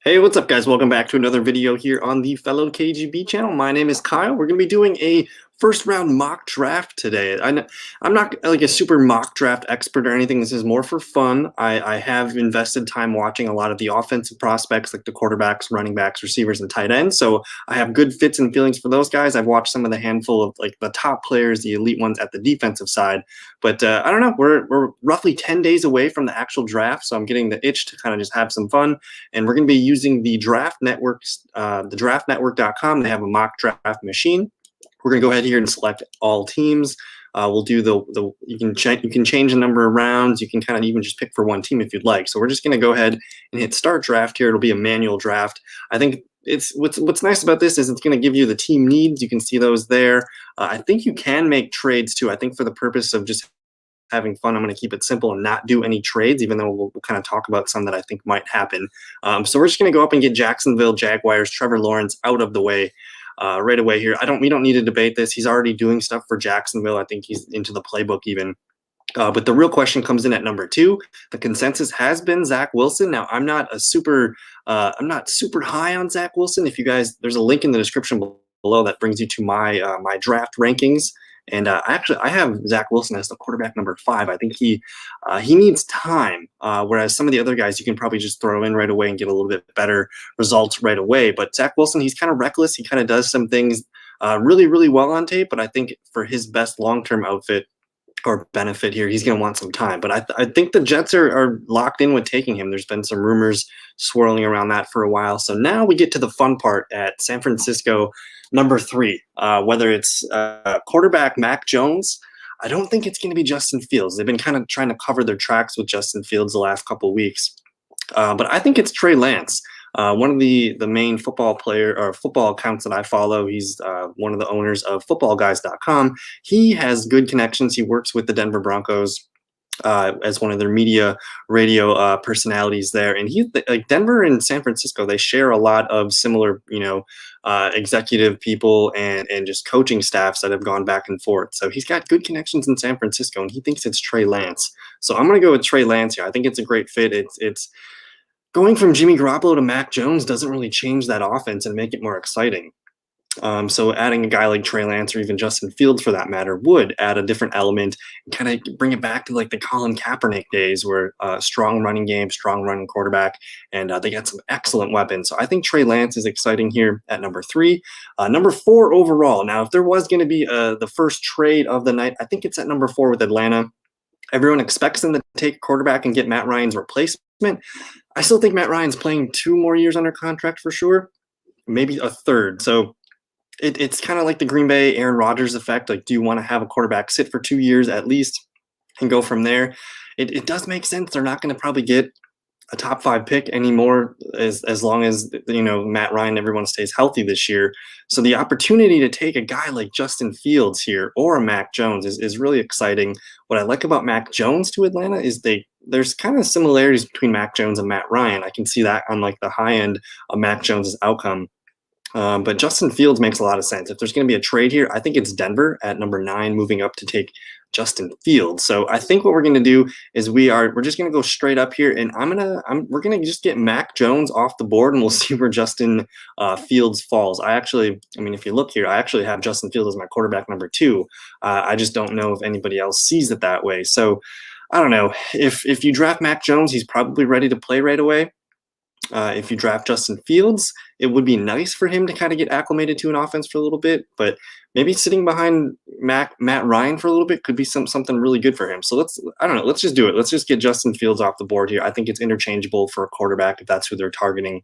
Hey, what's up, guys? Welcome back to another video here on the Fellow KGB channel. My name is Kyle. We're going to be doing a first round mock draft today. I'm not like a super mock draft expert or anything. This is more for fun. I have invested time watching a lot of the offensive prospects, like the quarterbacks, running backs, receivers, and tight ends. So I have good fits and feelings for those guys. I've watched some of the handful of like the top players, the elite ones at the defensive side. But I don't know. We're roughly 10 days away from the actual draft, so I'm getting the itch to kind of just have some fun. And we're going to be using the Draft Network's, the draftnetwork.com. They have a mock draft machine. We're going to go ahead here and select all teams. We'll do you can change the number of rounds. You can kind of even just pick for one team if you'd like. So we're just going to go ahead and hit start draft here. It'll be a manual draft. I think it's what's nice about this is it's going to give you the team needs. You can see those there. I think you can make trades too. I think for the purpose of just having fun, I'm going to keep it simple and not do any trades, even though we'll kind of talk about some that I think might happen. So we're just going to go up and get Jacksonville Jaguars, Trevor Lawrence out of the way right away here. We don't need to debate this. He's already doing stuff for Jacksonville. I think he's into the playbook even. But the real question comes in at number 2. The consensus has been Zach Wilson. Now, I'm not super high on Zach Wilson. If you guys, there's a link in the description below that brings you to my my draft rankings. And I have Zach Wilson as the quarterback number 5. I think he needs time, whereas some of the other guys you can probably just throw in right away and get a little bit better results right away. But Zach Wilson, he's kind of reckless. He kind of does some things really, really well on tape. But I think for his best long-term outfit or benefit here, he's going to want some time. But I think the Jets are locked in with taking him. There's been some rumors swirling around that for a while. So now we get to the fun part at San Francisco, number 3. Whether it's quarterback Mac Jones, I don't think it's going to be Justin Fields. They've been kind of trying to cover their tracks with Justin Fields the last couple of weeks. But I think it's Trey Lance. One of the main football accounts that I follow, he's one of the owners of footballguys.com. He has good connections. He works with the Denver Broncos as one of their media radio personalities there. And like Denver and San Francisco, they share a lot of similar, executive people and just coaching staffs that have gone back and forth. So he's got good connections in San Francisco, and he thinks it's Trey Lance. So I'm going to go with Trey Lance here. I think it's a great fit. It's going from Jimmy Garoppolo to Mac Jones doesn't really change that offense and make it more exciting. So adding a guy like Trey Lance or even Justin Fields for that matter would add a different element and kind of bring it back to like the Colin Kaepernick days where strong running game, strong running quarterback, and they got some excellent weapons. So I think Trey Lance is exciting here at number 3. Number 4 overall. Now, if there was going to be the first trade of the night, I think it's at number 4 with Atlanta. Everyone expects them to take a quarterback and get Matt Ryan's replacement. I still think Matt Ryan's playing 2 more years under contract for sure, maybe a third. So it's kind of like the Green Bay Aaron Rodgers effect. Like, do you want to have a quarterback sit for 2 years at least and go from there? It does make sense. They're not going to probably get a top 5 pick anymore as long as Matt Ryan, everyone stays healthy this year. So the opportunity to take a guy like Justin Fields here or a Mac Jones is really exciting. What I like about Mac Jones to Atlanta is there's kind of similarities between Mac Jones and Matt Ryan. I can see that on like the high end of Mac Jones's outcome. But Justin Fields makes a lot of sense. If there's going to be a trade here, I think it's Denver at number 9 moving up to take Justin Fields. So I think what we're going to do is we're just going to go straight up here, and we're going to just get Mac Jones off the board, and we'll see where Justin Fields falls. If you look here, I actually have Justin Fields as my quarterback number 2. I just don't know if anybody else sees it that way. So I don't know. If you draft Mac Jones, he's probably ready to play right away. If you draft Justin Fields, it would be nice for him to kind of get acclimated to an offense for a little bit, but maybe sitting behind Matt Ryan for a little bit could be something really good for him. So let's just do it. Let's just get Justin Fields off the board here. I think it's interchangeable for a quarterback if that's who they're targeting.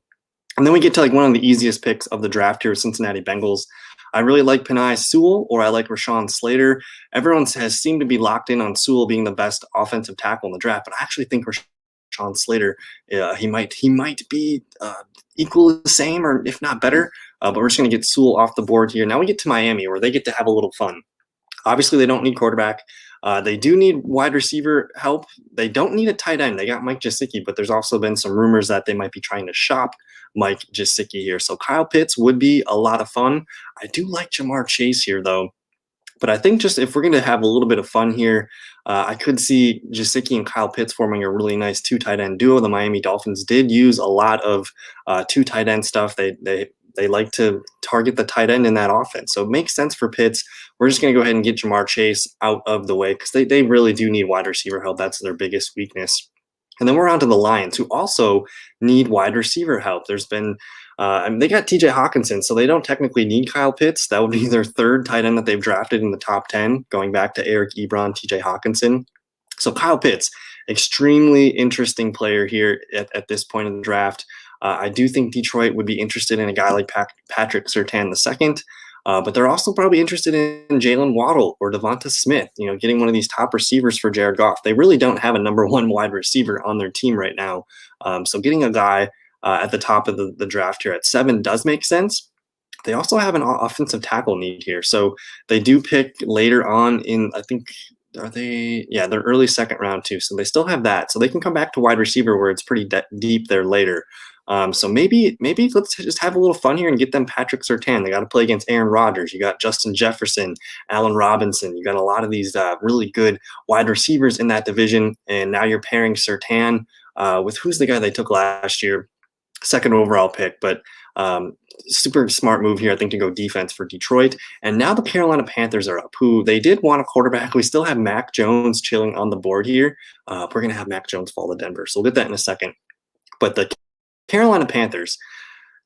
And then we get to like one of the easiest picks of the draft here, Cincinnati Bengals. I really like Penei Sewell, or I like Rashawn Slater. Everyone has seemed to be locked in on Sewell being the best offensive tackle in the draft, but I actually think Rashawn Slater, he might be equal the same, or if not better. But we're just going to get Sewell off the board here. Now we get to Miami, where they get to have a little fun. Obviously, they don't need quarterback. They do need wide receiver help. They don't need a tight end. They got Mike Gesicki, but there's also been some rumors that they might be trying to shop Mike Gesicki here. So Kyle Pitts would be a lot of fun. I do like Jamar Chase here, though. But I think just if we're going to have a little bit of fun here, I could see Gesicki and Kyle Pitts forming a really nice two tight end duo. The Miami Dolphins did use a lot of two tight end stuff. They like to target the tight end in that offense. So it makes sense for Pitts. We're just going to go ahead and get Jamar Chase out of the way because they really do need wide receiver help. That's their biggest weakness. And then we're on to the Lions, who also need wide receiver help. There's been they got TJ Hawkinson, so they don't technically need Kyle Pitts. That would be their third tight end that they've drafted in the top 10, going back to Eric Ebron, TJ Hawkinson. So Kyle Pitts, extremely interesting player here at this point in the draft. I do think Detroit would be interested in a guy like Patrick Surtain II, but they're also probably interested in Jalen Waddle or Devonta Smith, getting one of these top receivers for Jared Goff. They really don't have a number one wide receiver on their team right now. So getting a guy at the top of the draft here at 7 does make sense. They also have an offensive tackle need here. So they do pick later on in, I think, they're early second round too. So they still have that. So they can come back to wide receiver where it's pretty deep there later. So maybe let's just have a little fun here and get them Patrick Surtain. They got to play against Aaron Rodgers. You got Justin Jefferson, Allen Robinson. You got a lot of these really good wide receivers in that division. And now you're pairing Surtain with who's the guy they took last year, second overall pick. But super smart move here, I think, to go defense for Detroit. And now the Carolina Panthers are up, who they did want a quarterback. We still have Mac Jones chilling on the board here. We're going to have Mac Jones fall to Denver. So we'll get that in a second. But the Carolina Panthers,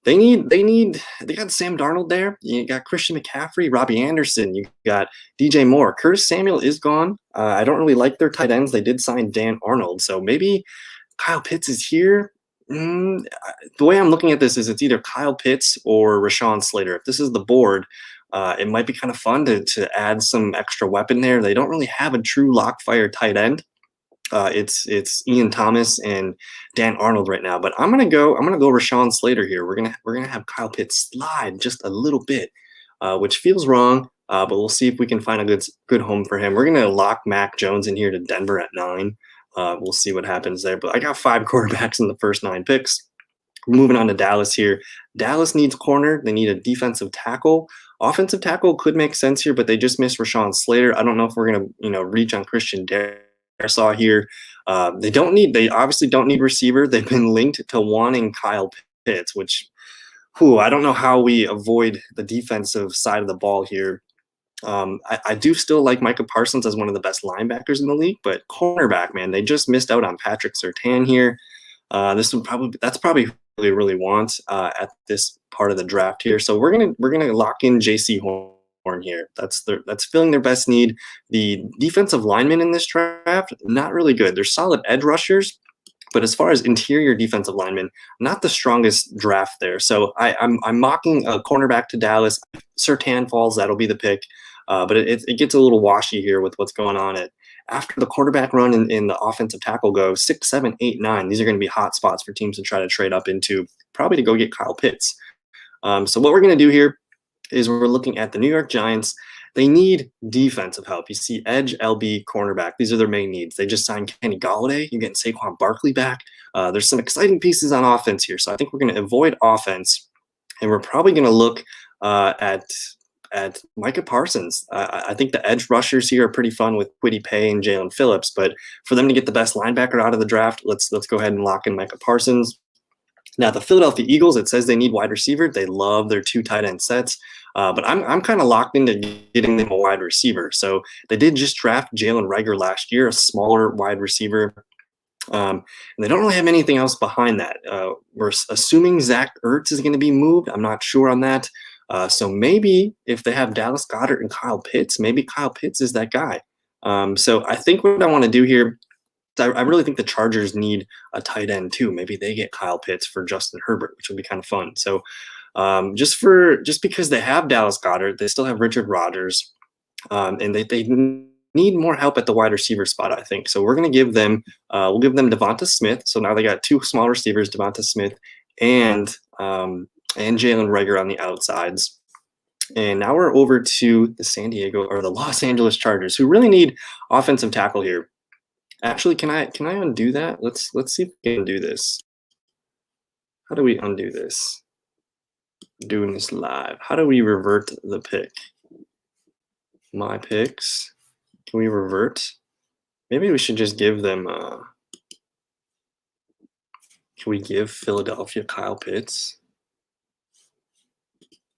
they got Sam Darnold there. You got Christian McCaffrey, Robbie Anderson. You got DJ Moore. Curtis Samuel is gone. I don't really like their tight ends. They did sign Dan Arnold. So maybe Kyle Pitts is here. The way I'm looking at this is it's either Kyle Pitts or Rashawn Slater. If this is the board, it might be kind of fun to add some extra weapon there. They don't really have a true lock-fire tight end. It's Ian Thomas and Dan Arnold right now, but I'm gonna go Rashawn Slater here. We're gonna have Kyle Pitts slide just a little bit, which feels wrong, but we'll see if we can find a good home for him. We're gonna lock Mac Jones in here to Denver at 9. We'll see what happens there, but I got 5 quarterbacks in the first 9 picks. Moving on to Dallas here. Dallas needs corner. They need a defensive tackle. Offensive tackle could make sense here, but they just missed Rashawn Slater. I don't know if we're gonna reach on Christian Darrisaw here. They obviously don't need receiver. They've been linked to wanting Kyle Pitts, which I don't know how we avoid the defensive side of the ball here. I do still like Micah Parsons as one of the best linebackers in the league, but cornerback, man, they just missed out on Patrick Surtain here. That's probably who they really want at this part of the draft here. So we're gonna lock in J.C. Horn here. That's filling their best need. The defensive linemen in this draft, not really good. They're solid edge rushers, but as far as interior defensive linemen, not the strongest draft there. So I'm mocking a cornerback to Dallas. Surtain falls, that'll be the pick. But it gets a little washy here with what's going on after the quarterback run in the offensive tackle goes 6, 7, 8, 9. These are going to be hot spots for teams to try to trade up into, probably to go get Kyle Pitts. So what we're going to do here is we're looking at the New York Giants. They need defensive help. You see edge, LB, cornerback. These are their main needs. They just signed Kenny Golladay. You're getting Saquon Barkley back. There's some exciting pieces on offense here. So I think we're going to avoid offense, and we're probably going to look at Micah Parsons. I think the edge rushers here are pretty fun with Kwity Paye and Jalen Phillips, but for them to get the best linebacker out of the draft, let's go ahead and lock in Micah Parsons. Now, the Philadelphia Eagles, it says they need wide receiver. They love their 2 tight end sets, but I'm kind of locked into getting them a wide receiver. So they did just draft Jalen Reagor last year, a smaller wide receiver. And they don't really have anything else behind that. We're assuming Zach Ertz is going to be moved. I'm not sure on that. So maybe if they have Dallas Goedert and Kyle Pitts, maybe Kyle Pitts is that guy. So I think what I want to do here, I really think the Chargers need a tight end too. Maybe they get Kyle Pitts for Justin Herbert, which would be kind of fun. So just because they have Dallas Goedert, they still have Richard Rodgers, and they need more help at the wide receiver spot, I think. So we're going to give them, we'll give them Devonta Smith. So now they got 2 small receivers, Devonta Smith and Jalen Reagor on the outsides. And now we're over to the Los Angeles Chargers, who really need offensive tackle here. Actually, can I undo that? Let's see if we can do this. How do we undo this? Doing this live. How do we revert the pick? my picks. Can we revert? Maybe we should just give them, can we give Philadelphia Kyle Pitts?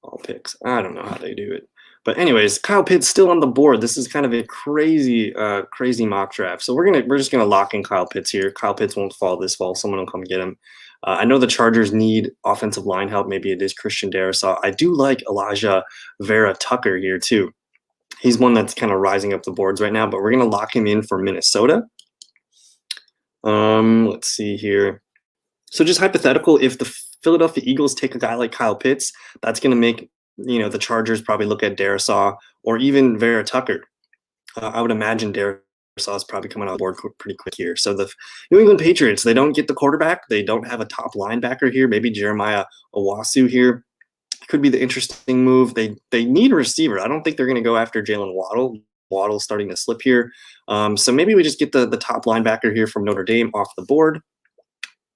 All picks. I don't know how they do it. But anyways, Kyle Pitts still on the board. This is kind of a crazy, crazy mock draft. So we're just gonna lock in Kyle Pitts here. Kyle Pitts won't fall this fall. Someone will come get him. I know the Chargers need offensive line help. Maybe it is Christian Darrisaw. I do like Elijah Vera Tucker here too. He's one that's kind of rising up the boards right now. But we're gonna lock him in for Minnesota. Let's see here. So just hypothetical, if the Philadelphia Eagles take a guy like Kyle Pitts, that's going to make the Chargers probably look at Darrisaw or even Vera Tucker. I would imagine Darrisaw is probably coming on board pretty quick here. So the New England Patriots, they don't get the quarterback. They don't have a top linebacker here. Maybe Jeremiah Owasu here could be the interesting move. They need a receiver. I don't think they're going to go after Jalen Waddle. Waddle's starting to slip here. So maybe we just get the top linebacker here from Notre Dame off the board,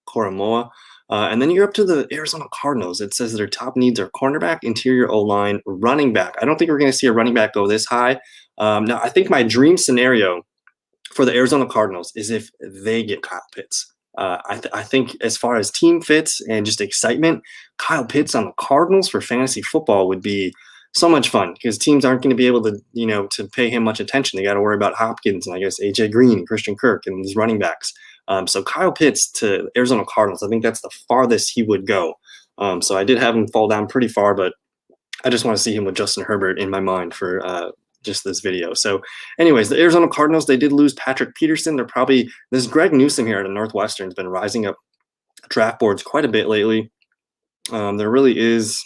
Koromoa. And then you're up to the Arizona Cardinals. It says their top needs are cornerback, interior O-line, running back. I don't think we're going to see a running back go this high. Now, I think my dream scenario for the Arizona Cardinals is if they get Kyle Pitts. I think as far as team fits and just excitement, Kyle Pitts on the Cardinals for fantasy football would be so much fun because teams aren't going to be able to, to pay him much attention. They got to worry about Hopkins and I guess AJ Green and Christian Kirk and these running backs. So Kyle Pitts to Arizona Cardinals, I think that's the farthest he would go. So I did have him fall down pretty far, but I just want to see him with Justin Herbert in my mind for just this video. So anyways, the Arizona Cardinals, they did lose Patrick Peterson. This Greg Newsome here at Northwestern has been rising up draft boards quite a bit lately. There really is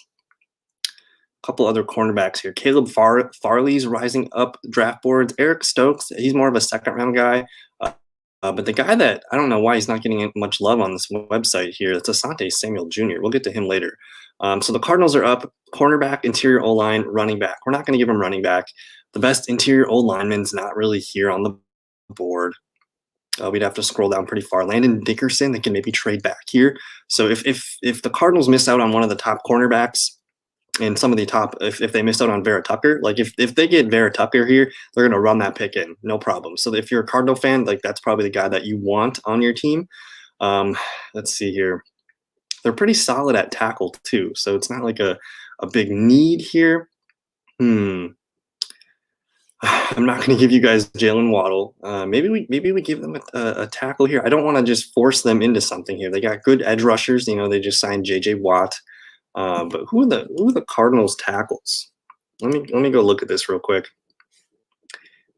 a couple other cornerbacks here. Caleb Farley's rising up draft boards. Eric Stokes, he's more of a second round guy. But the guy that I don't know why he's not getting much love on this website here, it's Asante Samuel Jr. We'll get to him later. So the Cardinals are up cornerback, interior O-line, running back. We're not going to give him running back. The best interior O-lineman's not really here on the board. We'd have to scroll down pretty far. Landon Dickerson, they can maybe trade back here. So if the Cardinals miss out on one of the top cornerbacks, and some of the top, if they miss out on Vera Tucker, like if they get Vera Tucker here, they're going to run that pick in, no problem. So if you're a Cardinal fan, like that's probably the guy that you want on your team. Let's see here. They're pretty solid at tackle too, so it's not like a big need here. I'm not going to give you guys Jalen Waddle. Maybe we give them a tackle here. I don't want to just force them into something here. They got good edge rushers. They just signed J.J. Watt. But who are the Cardinals tackles? Let me go look at this real quick.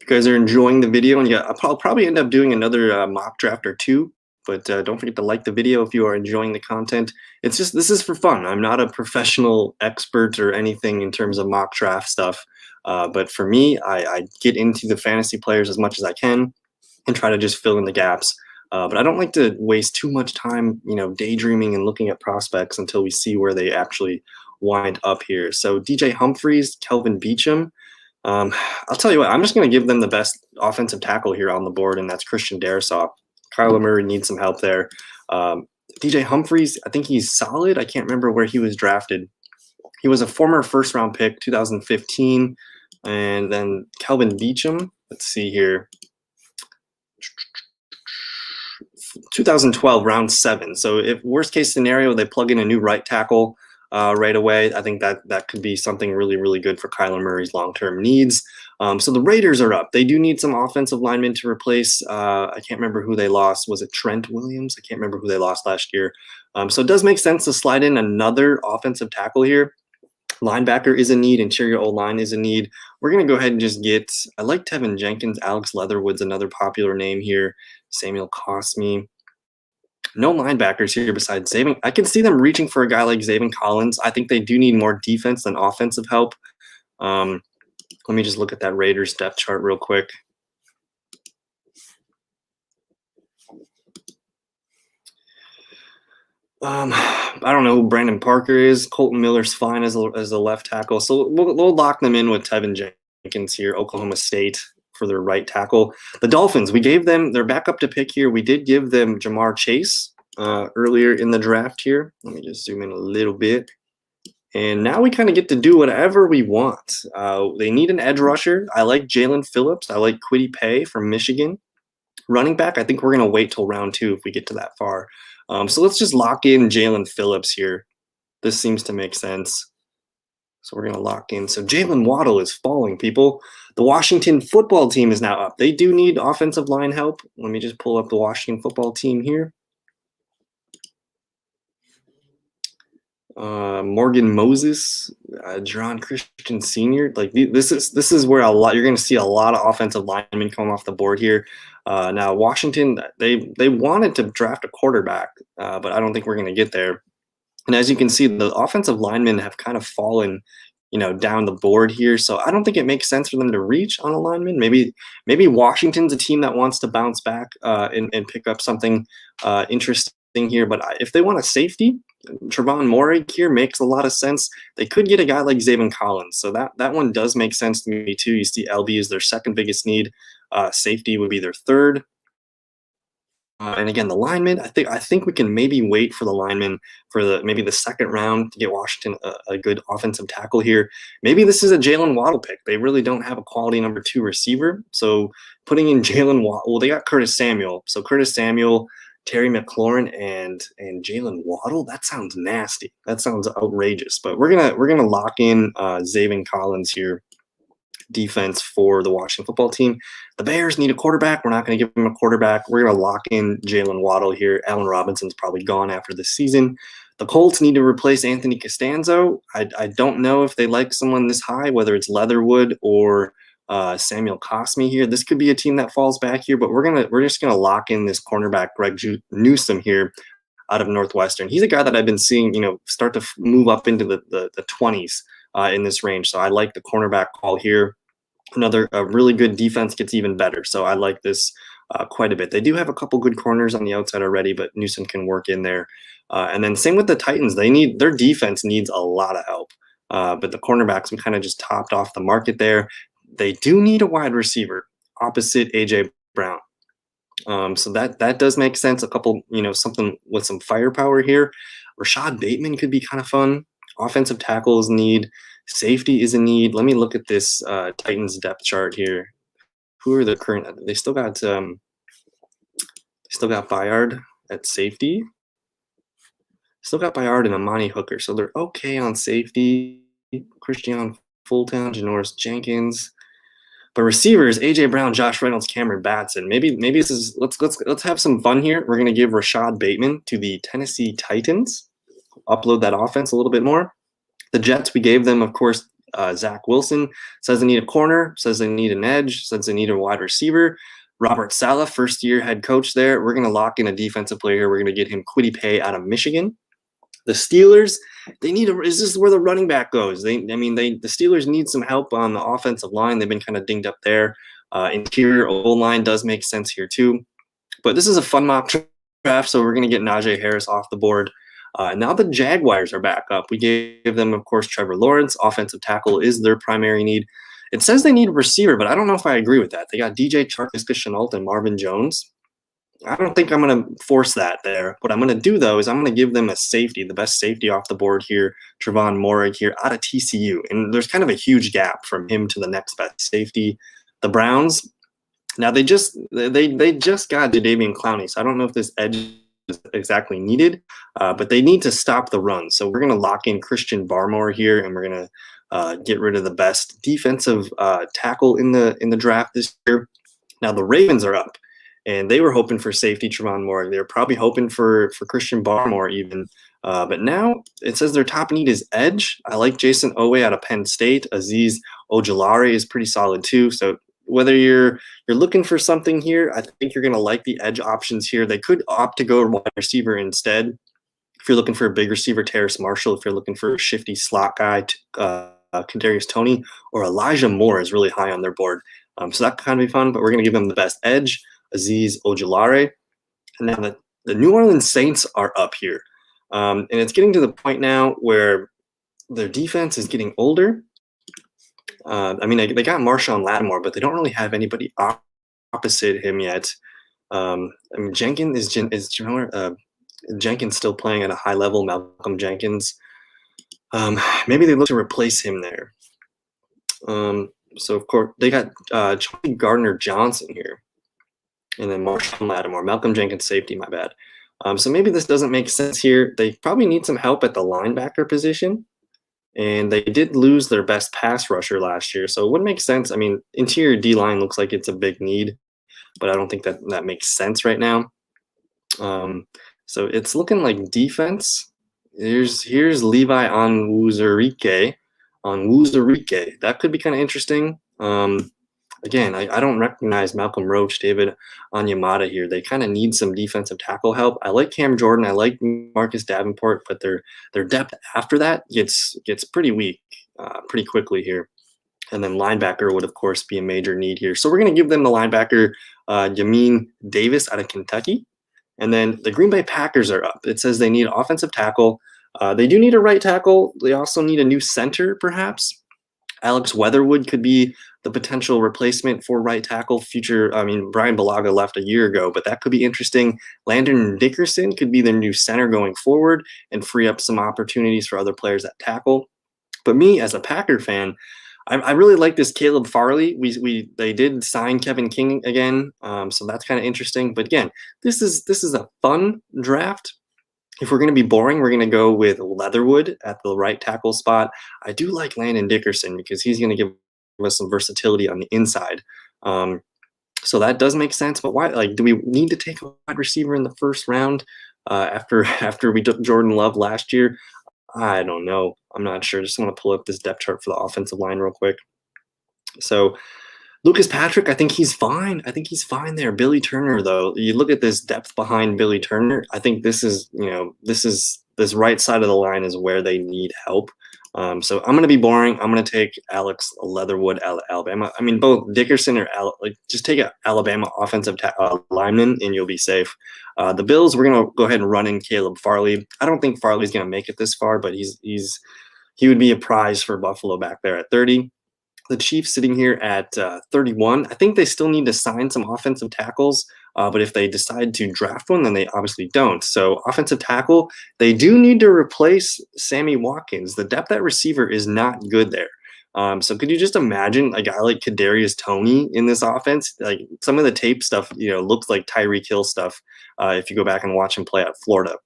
If you guys are enjoying the video, and I'll probably end up doing another mock draft or two. But don't forget to like the video if you are enjoying the content. This is for fun. I'm not a professional expert or anything in terms of mock draft stuff. But for me, I get into the fantasy players as much as I can and try to just fill in the gaps. But I don't like to waste too much time, daydreaming and looking at prospects until we see where they actually wind up here. So DJ Humphries, Kelvin Beachum. I'll tell you what, I'm just going to give them the best offensive tackle here on the board, and that's Christian Darrisaw. Kyler Murray needs some help there. DJ Humphries, I think he's solid. I can't remember where he was drafted. He was a former first-round pick, 2015. And then Kelvin Beachum, let's see here. 2012, round 7. So if worst case scenario, they plug in a new right tackle right away, I think that could be something really, really good for Kyler Murray's long-term needs. So the Raiders are up. They do need some offensive linemen to replace. I can't remember who they lost. Was it Trent Williams? I can't remember who they lost last year. So it does make sense to slide in another offensive tackle here. Linebacker is a need. Interior O-line is a need. We're going to go ahead and just get, I like Tevin Jenkins. Alex Leatherwood's another popular name here. Samuel Cosme. No linebackers here besides Zaven. I can see them reaching for a guy like Zaven Collins. I think they do need more defense than offensive help. Let me just look at that Raiders depth chart real quick. I don't know who Brandon Parker is. Colton Miller's fine as a left tackle. So we'll lock them in with Tevin Jenkins here, Oklahoma State, for their right tackle. The Dolphins, we gave them their backup to pick here. We did give them Jamar Chase earlier in the draft here. Let me just zoom in a little bit. And now we kind of get to do whatever we want. They need an edge rusher. I like Jalen Phillips. I like Kwity Paye from Michigan. Running back, I think we're going to wait till round 2 if we get to that far. So let's just lock in Jalen Phillips here. This seems to make sense. So we're going to lock in. So Jalen Waddle is falling, people. The Washington football team is now up. They do need offensive line help. Let me just pull up the Washington football team here. Morgan Moses, Jerron Christian Sr. Like this is where you're going to see a lot of offensive linemen come off the board here. Now Washington, they wanted to draft a quarterback, but I don't think we're going to get there. And as you can see, the offensive linemen have kind of fallen, down the board here. So I don't think it makes sense for them to reach on a lineman. Maybe Washington's a team that wants to bounce back and pick up something interesting here. But if they want a safety, Trevon Moehrig here makes a lot of sense. They could get a guy like Zaven Collins. So that one does make sense to me too. You see LB is their second biggest need. Safety would be their third. And again, the lineman, I think we can maybe wait for the lineman for maybe the second round to get Washington a good offensive tackle here. Maybe this is a Jalen Waddle pick. They really don't have a quality number 2 receiver. So putting in Jalen Waddle, well, they got Curtis Samuel. So Curtis Samuel, Terry McLaurin, and Jalen Waddle. That sounds nasty. That sounds outrageous. But we're gonna lock in Zaven Collins here. Defense for the Washington football team. The Bears need a quarterback. We're not going to give them a quarterback. We're going to lock in Jalen Waddle here. Allen Robinson's probably gone after this season. The Colts need to replace Anthony Costanzo. I don't know if they like someone this high, whether it's Leatherwood or Samuel Cosme here. This could be a team that falls back here, but we're just gonna lock in this cornerback Greg Newsome here out of Northwestern. He's a guy that I've been seeing, start to move up into the 20s in this range. So I like the cornerback call here. Another really good defense gets even better. So I like this quite a bit. They do have a couple good corners on the outside already, but Newsome can work in there. And then same with the Titans. Their defense needs a lot of help. But the cornerbacks, we kind of just topped off the market there. They do need a wide receiver opposite AJ Brown. So that does make sense. A couple, something with some firepower here. Rashad Bateman could be kind of fun. Offensive tackle is a need. Safety is a need. Let me look at this Titans depth chart here. Who are the current? They still got Bayard at safety. Still got Bayard and Amani Hooker, so they're okay on safety. Christian Fulton, Janoris Jenkins. But receivers, AJ Brown, Josh Reynolds, Cameron Batson. Maybe this is let's have some fun here. We're gonna give Rashad Bateman to the Tennessee Titans. Upload that offense a little bit more. The Jets, we gave them, of course, Zach Wilson. Says they need a corner, says they need an edge, says they need a wide receiver. Robert Saleh, first-year head coach there. We're going to lock in a defensive player here. We're going to get him Kwity Paye out of Michigan. The Steelers, is this where the running back goes? The Steelers need some help on the offensive line. They've been kind of dinged up there. Interior O-line does make sense here too. But this is a fun mock draft, so we're going to get Najee Harris off the board. Now the Jaguars are back up. We gave them, of course, Trevor Lawrence. Offensive tackle is their primary need. It says they need a receiver, but I don't know if I agree with that. They got DJ Chark, Iska Shenault, and Marvin Jones. I don't think I'm going to force that there. What I'm going to do, though, is I'm going to give them a safety, the best safety off the board here, Trevon Moehrig here out of TCU. And there's kind of a huge gap from him to the next best safety. The Browns, now they just got Jadeveon Clowney, so I don't know if this edge is exactly needed, but they need to stop the run. So we're going to lock in Christian Barmore here, and we're going to get rid of the best defensive tackle in the draft this year. Now the Ravens are up, and they were hoping for safety Trevon Moehrig. They were probably hoping for Christian Barmore even. But now it says their top need is edge. I like Jason Owe out of Penn State. Azeez Ojulari is pretty solid too. So whether you're looking for something here, I think you're going to like the edge options here. They could opt to go wide receiver instead. If you're looking for a big receiver, Terrace Marshall. If you're looking for a shifty slot guy, Kadarius Toney, or Elijah Moore is really high on their board. So that could kind of be fun, but we're going to give them the best edge, Azeez Ojulari. And now the New Orleans Saints are up here. And it's getting to the point now where their defense is getting older. They got Marshawn Lattimore, but they don't really have anybody opposite him yet. Jenkins Jenkins still playing at a high level. Malcolm Jenkins. Maybe they look to replace him there. So of course they got Charlie Gardner Johnson here, and then Marshawn Lattimore, Malcolm Jenkins safety. My bad. So maybe this doesn't make sense here. They probably need some help at the linebacker position, and they did lose their best pass rusher last year, so it would make sense. I mean, interior D line looks like it's a big need, but I don't think that that makes sense right now. Um, so it's looking like defense. Here's Levi Onwuzurike. That could be kind of interesting. Again, I don't recognize Malcolm Roach, David Onyemata here. They kind of need some defensive tackle help. I like Cam Jordan. I like Marcus Davenport, but their depth after that gets pretty weak pretty quickly here. And then linebacker would, of course, be a major need here. So we're going to give them the linebacker, Yamin Davis out of Kentucky. And then the Green Bay Packers are up. It says they need offensive tackle. They do need a right tackle. They also need a new center, perhaps. Alex Weatherwood could be the potential replacement for right tackle. Brian Balaga left a year ago, but that could be interesting. Landon Dickerson could be the new center going forward and free up some opportunities for other players at tackle. But me, as a Packer fan, I really like this Caleb Farley. They did sign Kevin King again, so that's kind of interesting. But again, this is a fun draft. If we're going to be boring, we're going to go with Leatherwood at the right tackle spot. I do like Landon Dickerson because he's going to give us some versatility on the inside. So that does make sense. But why? Like, do we need to take a wide receiver in the first round after we took Jordan Love last year? I don't know. I'm not sure. Just want to pull up this depth chart for the offensive line real quick. So Lucas Patrick, I think he's fine. I think he's fine there. Billy Turner, though, you look at this depth behind Billy Turner. I think this right side of the line is where they need help. So I'm going to be boring. I'm going to take Alex Leatherwood, Alabama. I mean, both Dickerson or just take an Alabama offensive lineman and you'll be safe. The Bills, we're going to go ahead and run in Caleb Farley. I don't think Farley's going to make it this far, but he would be a prize for Buffalo back there at 30. The Chiefs sitting here at 31. I think they still need to sign some offensive tackles, but if they decide to draft one, then they obviously don't. So offensive tackle, they do need to replace Sammy Watkins. The depth at receiver is not good there. So could you just imagine a guy like Kadarius Toney in this offense? Like some of the tape stuff, looks like Tyreek Hill stuff if you go back and watch him play at Florida.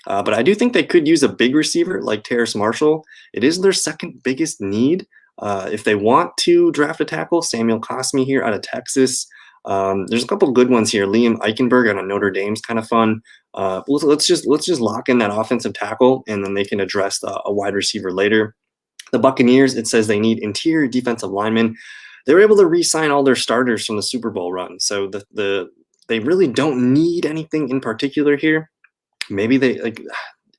But I do think they could use a big receiver like Terrace Marshall. It is their second biggest need. If they want to draft a tackle, Samuel Cosmi here out of Texas. There's a couple good ones here. Liam Eichenberg out of Notre Dame's kind of fun. Let's just lock in that offensive tackle, and then they can address a wide receiver later. The Buccaneers, it says they need interior defensive linemen. They were able to re-sign all their starters from the Super Bowl run, so they really don't need anything in particular here. Maybe they like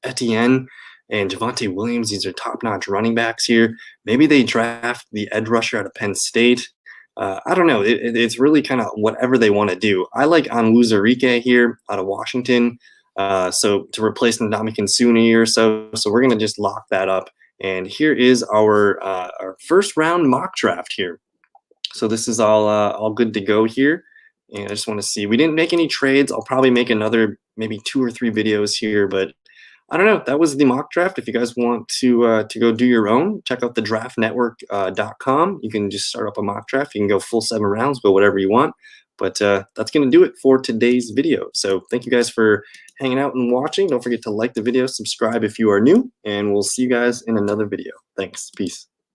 Etienne and Javonte Williams. These are top-notch running backs here. Maybe they draft the edge rusher out of Penn State. I don't know. It's really kind of whatever they want to do. I like Onwuzurike here out of Washington. So to replace Ndamukong Suh in a year or so. So we're going to just lock that up. And here is our first round mock draft here. So this is all good to go here. And I just want to see. We didn't make any trades. I'll probably make another maybe 2 or 3 videos here, but I don't know. That was the mock draft. If you guys want to go do your own, check out the draftnetwork.com. You can just start up a mock draft. You can go full 7 rounds, go whatever you want. But that's going to do it for today's video. So thank you guys for hanging out and watching. Don't forget to like the video, subscribe if you are new, and we'll see you guys in another video. Thanks. Peace.